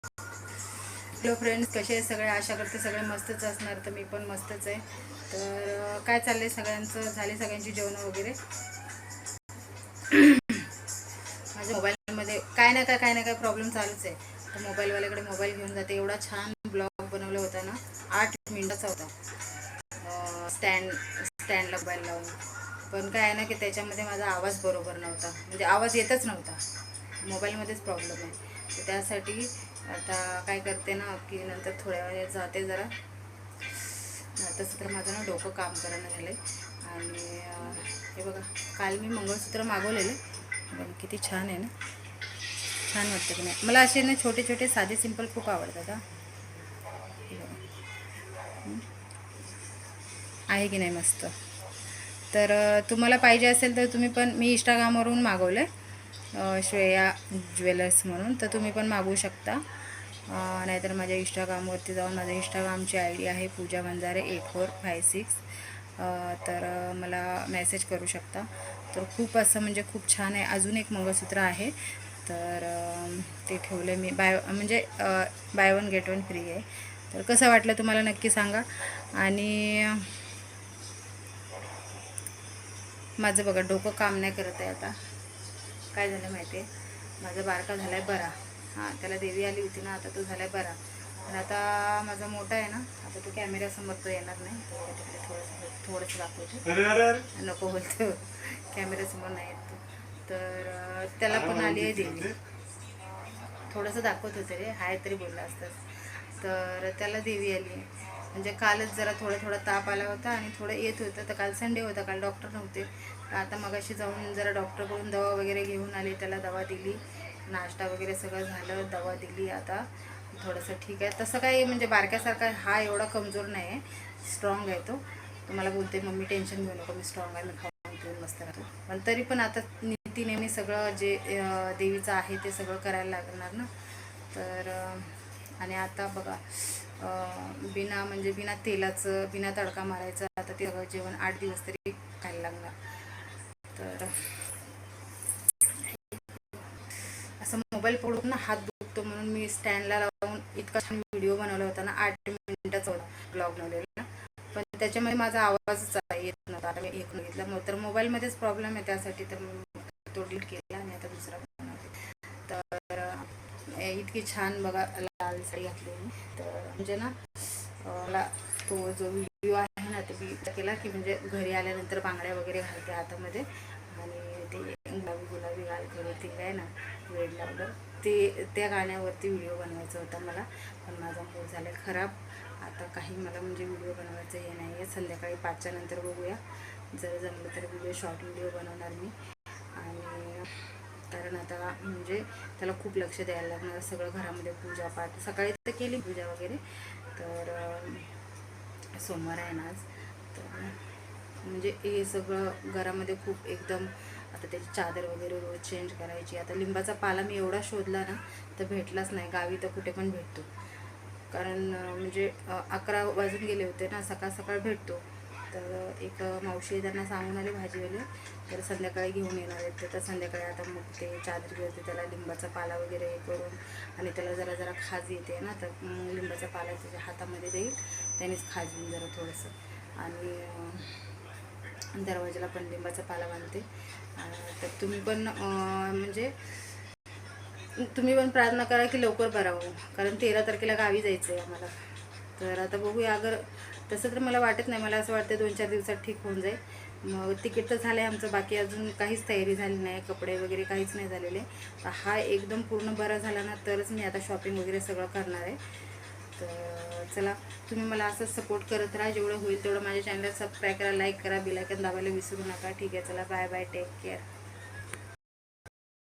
Hello friends, कसे आहे सगळे? आशा करते सगळे मस्तच असणार. तर मी पण मस्तच आहे. तर काय चाललंय सगळ्यांचं? झाले सगळ्यांची जेवण वगैरे? माझ्या मोबाईलमध्ये काय ना काय प्रॉब्लेम चालूच आहे. तर मोबाईलवाल्याकडे मोबाईल घेऊन जाते. एवढा छान ब्लॉग बनवला होता ना, 8 मिनिटाचा होता. स्टँडला मोबाईल लावून. पण काय आहे ना की त्याच्यामध्ये माझा आवाज बरोबर नव्हता, म्हणजे आवाज येतच नव्हता. मोबाईलमध्येच प्रॉब्लेम आहे. तर त्यासाठी आता काय करते ना की नंतर थोड्या वेळ जाते जरा. तसं तर माझं ना डोकं काम करायला झालं आहे. आणि हे बघा, काल मी मंगळसूत्र मागवलेले. बघा किती छान आहे ना, छान वाटतं की नाही? मला असे ना छोटे छोटे साधे सिंपल खूप आवडतात. हे बघा, आहे की नाही मस्त? तर तुम्हाला पाहिजे असेल तर तुम्ही पण, मी इंस्टाग्रामवरून मागवलं आहे, श्रेया ज्वेलर्स म्हणून. तर तुम्ही पण मागवू शकता. नाहीतर माझ्या इंस्टाग्रामवरती जाऊन, माझ्या इंस्टाग्रामची ID आहे पूजा वंजारे 8456. तर मला मेसेज करू शकता. तर खूप असं म्हणजे खूप छान आहे. अजून एक मंगळसूत्र आहे, तर ते ठेवलं मी. Buy one get one free आहे. तर कसं वाटलं तुम्हाला नक्की सांगा. आणि माझं बघा डोकं काम नाही करत आहे आता. काय झालं माहिती आहे? माझा बारका झाला आहे बरा. हां, त्याला देवी आली होती ना, आता तो झाला आहे बरा. पण आता माझा मोठा आहे ना, आता तो कॅमेऱ्यासमोर तो येणार नाही. तर तिकडे थोडंसं दाखवतो. नको बोलतो, कॅमेऱ्यासमोर नाही येत तो. तर त्याला पण आली आहे देवी. थोडंसं दाखवत होते रे, हाय तरी बोलला असतात. तर त्याला देवी आली आहे. म्हणजे कालच जरा थोडा ताप आला होता आणि थोडं येत होतं. तर काल संडे होता, काल डॉक्टर नव्हते. तर आता मगाशी जाऊन जरा डॉक्टरकडून दवा वगैरे घेऊन आली. त्याला दवा दिली, नाश्ता वगैरे सगळं झालं, दवा दिली. आता थोडंसं ठीक आहे. तसं काही म्हणजे बारक्यासारखा हा एवढा कमजोर नाही आहे, स्ट्रॉंग आहे तो. तुम्हाला बोलते मम्मी टेन्शन घेऊ नको, मी स्ट्रॉंग आहे, मी खाऊन पिऊन मस्त राहतो. पण तरी पण आता नीतीनेमी सगळं जे देवीचं आहे ते सगळं करायला लागणार ना. तर आणि आता बघा, बिना तेलाचं, बिना तडका मारायचं आता ते सगळं जेवण 8 दिवस तरी खायला लागणार. तर असं मोबाईल पकडून ना हात दुखतो, म्हणून मी स्टँडला लावून इतका छान व्हिडिओ बनवला होता ना, 8 मिनिटाचा होता ब्लॉग बनवलेला. पण त्याच्यामध्ये माझा आवाजच येत नव्हता. आता मी एक बघितला मग, तर मोबाईलमध्येच प्रॉब्लेम आहे. त्यासाठी तर तो डिलीट केला आणि आता दुसरा बनवते. तर इतकी छान बघा लाल साडी घातली मी. तर म्हणजे ना मला तो जो व्हिडिओ आहे ना, तो मी केला की म्हणजे घरी आल्यानंतर बांगड्या वगैरे घालते हातामध्ये, आणि ते गुलाबी गुलाबी गाल थोडी आहे ना, वेळ लावलं ते, त्या गाण्यावरती व्हिडिओ बनवायचा होता मला. पण माझा मूड झाला खराब. आता काही मला म्हणजे व्हिडिओ बनवायचं हे नाही आहे. संध्याकाळी 5च्या नंतर बघूया, जर जमलं तर व्हिडिओ, शॉर्ट व्हिडिओ बनवणार मी. आणि कारण आता म्हणजे त्याला खूप लक्ष द्यायला लागणार. सगळं घरामध्ये पूजापाठ, सकाळी तर केली पूजा वगैरे. तर सोमवार आहे ना आज. तर म्हणजे हे सगळं घरामध्ये खूप एकदम, आता त्याची चादर वगैरे रोज चेंज करायची. आता लिंबाचा पाला मी एवढा शोधला ना, तर भेटलाच नाही. गावी तर कुठे पण भेटतो, कारण म्हणजे 11 वाजून गेले होते ना, सकाळ सकाळ भेटतो. तर एक मावशी त्यांना सांगून आले भाजीवाले, तर संध्याकाळी घेऊन येणार आहेत. तर संध्याकाळी आता मग ते चादर घेते, त्याला लिंबाचा पाला वगैरे हे करून, आणि त्याला जरा जरा खाज येते ना, तर लिंबाचा पाला त्याच्या हातामध्ये देईल, त्यानेच खाजून जरा थोडंसं. आणि दरवाजाला पण लिंबाचा पाला बांधते. तर तुम्ही पण म्हणजे तुम्ही पण प्रार्थना करा की लवकर बरा हो, कारण 13 तारखेला गावी जायचं आहे आम्हाला. तर आता बघूया. अगर तसं तर मला वाटत नाही, मला असं वाटतं 2-4 दिवसात ठीक होऊन जाईल. मग तिकीट तर झालं आहे आमचं, बाकी अजून काहीच तयारी झाली नाही, कपडे वगैरे काहीच नाही झालेले. तर हा एकदम पूर्ण बरा झाला ना, तरच मी आता शॉपिंग वगैरे सगळं करणार आहे. तर चला, तुम्ही मला असंच सपोर्ट करत राहा, जेवढं होईल तेवढं. माझ्या चॅनलला सबस्क्राईब करा, लाईक करा, बेल आयकॉन दाबायला विसरू नका. ठीक आहे, चला, बाय बाय, टेक केअर.